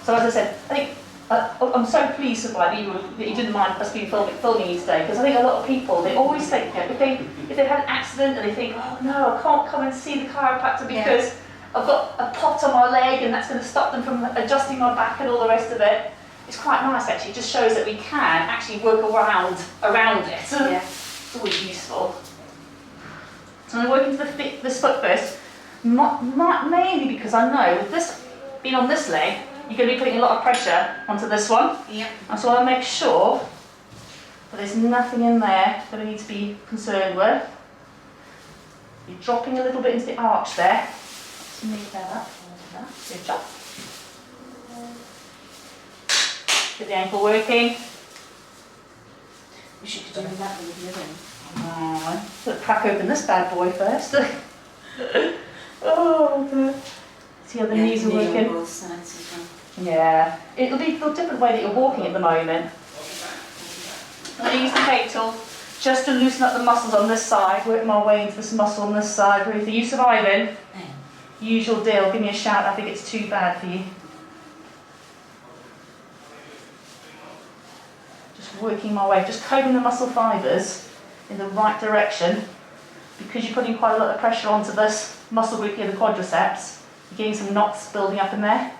So as I said, I think I'm so pleased that you didn't mind us being filming you today, because I think a lot of people, they always think, you know, if they've had an accident and they think, oh no, I can't come and see the chiropractor because I've got a pot on my leg and that's going to stop them from adjusting my back and all the rest of it. It's quite nice actually, it just shows that we can actually work around it. Yeah. It's always useful. So I'm working to this foot first, mainly because I know with this being on this leg, you're going to be putting a lot of pressure onto this one. Yep. And so I want to make sure that there's nothing in there that I need to be concerned with. You're dropping a little bit into the arch there. Let's move that up. Good job. Get the ankle working. You should be doing that with the other one. Oh, let's crack open this bad boy first. Oh, see how the knees are working? Both sides as well. Yeah, it'll be the different way that you're walking at the moment. I'm going to use the K tool just to loosen up the muscles on this side, work my way into this muscle on this side. Ruth, are you surviving? Usual deal, give me a shout, I think it's too bad for you. Just working my way, just combing the muscle fibres in the right direction. Because you're putting quite a lot of pressure onto this muscle group here, the quadriceps, you're getting some knots building up in there.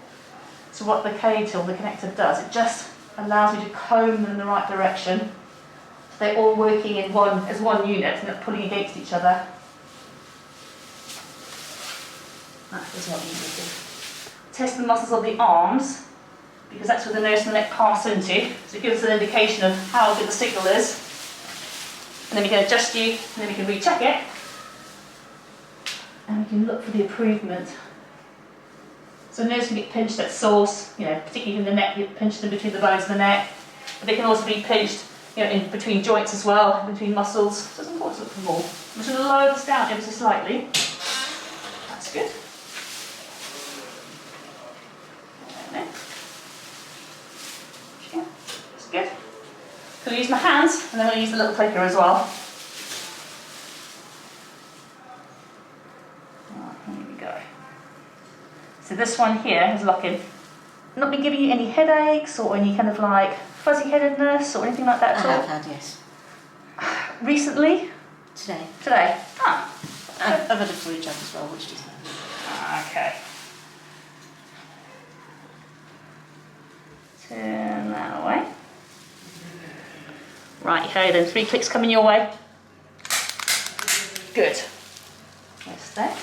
So what the K tool, the connector, does, it just allows me to comb them in the right direction. So they're all working in as one unit and not pulling against each other. That is what we need to do. Test the muscles of the arms, because that's where the nerves and the neck pass into. So it gives us an indication of how good the signal is. And then we can adjust you, and then we can recheck it. And we can look for the improvement. So nerves can get pinched at source, you know, particularly in the neck, get pinched in between the bones of the neck. But they can also be pinched, you know, in between joints as well, in between muscles. So it's important to look for more. I'm just going to lower this down ever so slightly. That's good. There. Yeah, that's good. I'm going to use my hands, and then I'm going to use the little clicker as well. So this one here is locking. Not been giving you any headaches or any kind of like fuzzy-headedness or anything like that at all? I have had, yes. Recently? Today. Today? Ah. I've had a flu jab as well, which is nice. Okay. Turn that away. Right, okay then, 3 clicks coming your way. Good. That's that.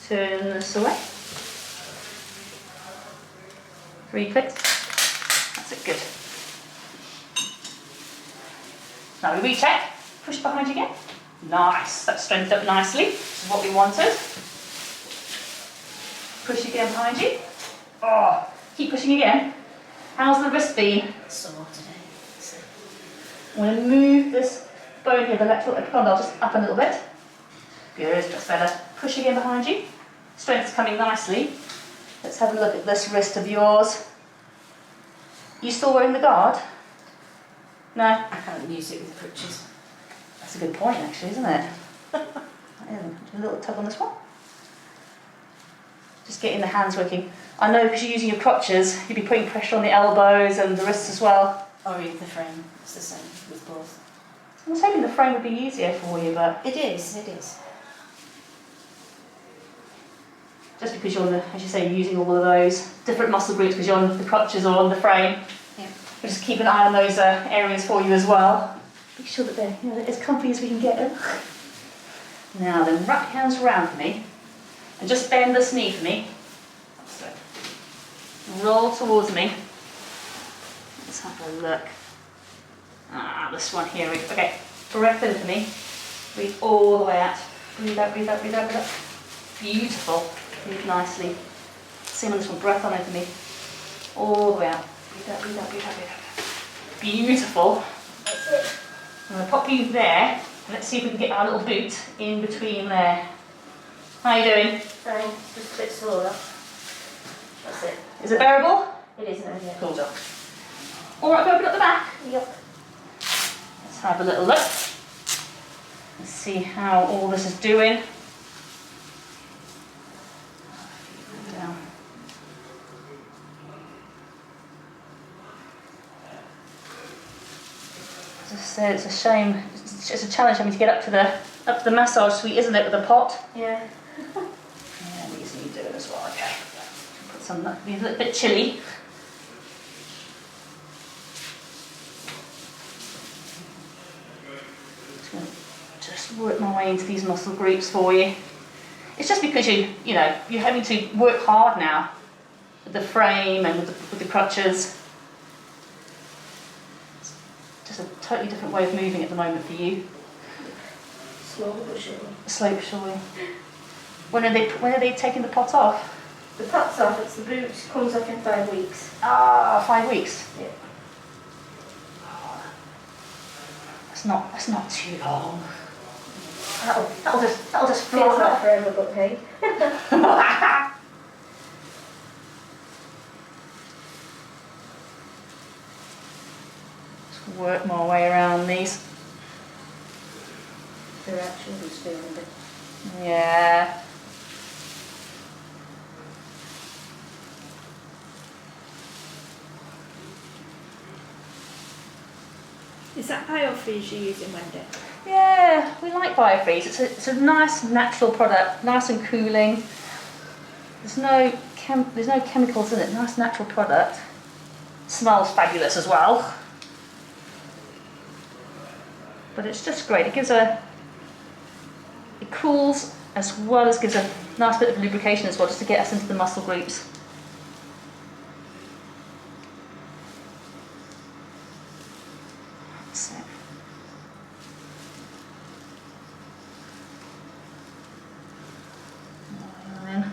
Turn this away. 3 clicks. That's it, good. Now we recheck. Push behind you again. Nice, that's strengthened up nicely. This is what we wanted. Push again behind you. Oh, keep pushing again. How's the wrist been? Sore today. I'm going to move this bone here, the lateral epicondyle, just up a little bit. Good, that's better. Push again behind you. Strength's coming nicely. Let's have a look at this wrist of yours. You still wearing the guard? No? I can't use it with the crutches. That's a good point actually, isn't it? A little tug on this one. Just getting the hands working. I know because you're using your crutches, you'll be putting pressure on the elbows and the wrists as well. Or even the frame, it's the same with both. I was hoping the frame would be easier for you, but... It is, it is. Just because you're on the, as you say, using all of those different muscle groups because you're on the crutches or on the frame. Yeah. We'll just keep an eye on those areas for you as well. Make sure that they're, you know, as comfy as we can get them. Now then, wrap your hands around for me and just bend this knee for me. So, roll towards me. Let's have a look. Ah, this one here. Okay, breath in for me. Breathe all the way out. Breathe out, breathe out, breathe out, breathe out. Beautiful. Breathe nicely. Same on this one. Breath on over me. All the way out. Breathe out, breathe out, breathe out, breathe out. Beautiful. That's it. I'm going to pop you there. Let's see if we can get our little boot in between there. How are you doing? Fine, just a bit sore. That's it. Is it bearable? It is, no, yeah. Cool job. All right, open up the back. Yep. Let's have a little look. Let's see how all this is doing. Down. it's a shame. It's a challenge having to get up to the massage suite, isn't it, with a pot? Yeah. Yeah, these need doing as well. Okay. Put some. These a little bit chilly. Just work my way into these muscle groups for you. It's just because you're having to work hard now with the frame and with the crutches. It's just a totally different way of moving at the moment for you. Slow but surely. Slow but surely. When are they taking the pot off? The pot's off, it's the boot, comes off in 5 weeks. Ah, 5 weeks. Yeah. That's not too long. That'll just fly. Feels like forever, but hey. Just work my way around these. They're actually just feeling a bit. Yeah. Is that biofreeze you're using, Wendy? Yeah, we like biofreeze. It's a nice natural product, nice and cooling. There's no chemicals in it. Nice natural product. Smells fabulous as well. But it's just great. It cools as well as gives a nice bit of lubrication as well, just to get us into the muscle groups. That's it. And then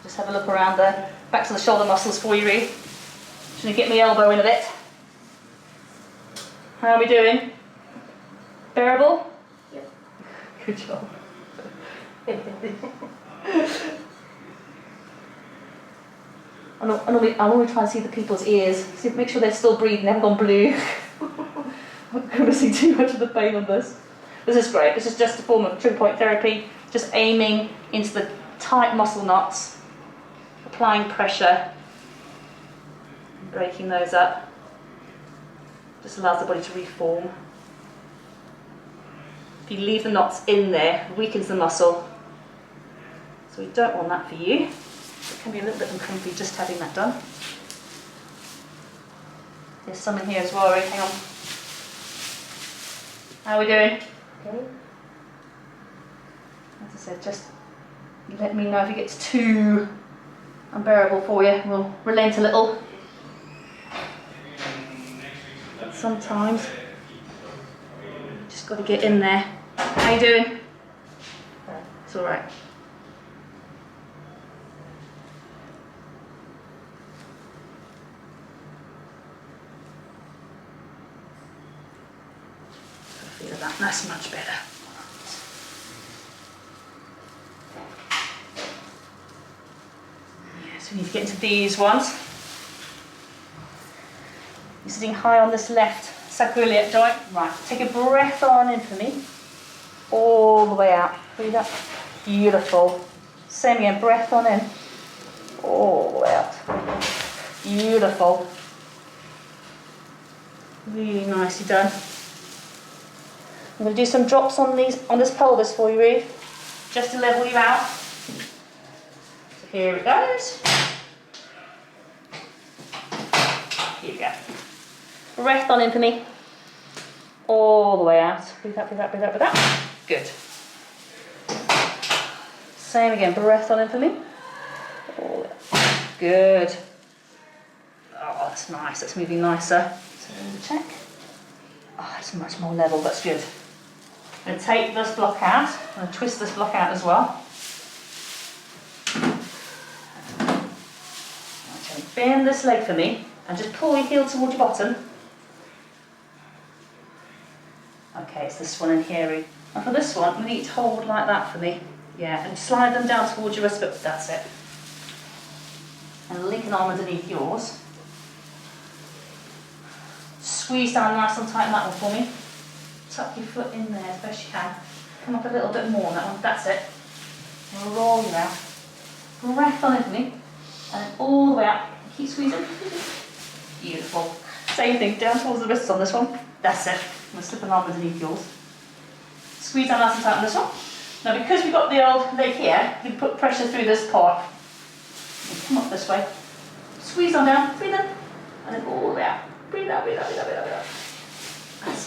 just have a look around the back to the shoulder muscles for you, Ruth. Just going to get my elbow in a bit. How are we doing? Bearable? Yep. Good job. I'll only try and see the people's ears. See, make sure they're still breathing, they haven't gone blue. I'm going to see too much of the pain on this. This is great. This is just a form of trigger point therapy, just aiming into the tight muscle knots, applying pressure, breaking those up. Just allows the body to reform. If you leave the knots in there, it weakens the muscle. So we don't want that for you. It can be a little bit uncomfy just having that done. There's some in here as well, right? Hang on. How are we doing? Okay. As I said, just let me know if it gets too unbearable for you. We'll relent a little. But sometimes you just got to get in there. How you doing? It's all right. Feel that. That's much better. So we need to get into these ones. You're sitting high on this left sacroiliac joint. Right, take a breath on in for me. All the way out. Breathe up. Beautiful. Same again, breath on in. All the way out. Beautiful. Really nicely done. I'm going to do some drops on this pelvis for you, Ruth, just to level you out. So here it goes. Here we go. Breath on in for me. All the way out. Breathe out, breathe out, breathe out, breathe out. Good. Same again. Breath on in for me. All the way out. Good. Oh, that's nice. That's moving nicer. So check. Oh, it's much more level. That's good. I'm going to take this block out. I'm going to twist this block out as well. Okay, bend this leg for me and just pull your heel towards your bottom. Okay, it's this one in here. And for this one, we need to hold like that for me. Yeah, and slide them down towards your wrist, but that's it. And link an arm underneath yours. Squeeze down nice and tight on that one for me. Tuck your foot in there as best you can. Come up a little bit more on that one. That's it. And roll you out. Breath on it for me. And then all the way out. Keep squeezing. Beautiful. Same thing, down towards the wrists on this one. That's it. I'm going to slip an arm underneath yours. Squeeze down nice and tight on this one. Now because we've got the old leg here, you can put pressure through this part. Come up this way. Squeeze on down, breathe in, and then all the way out. Breathe out, breathe out, breathe out, breathe out, breathe out. That's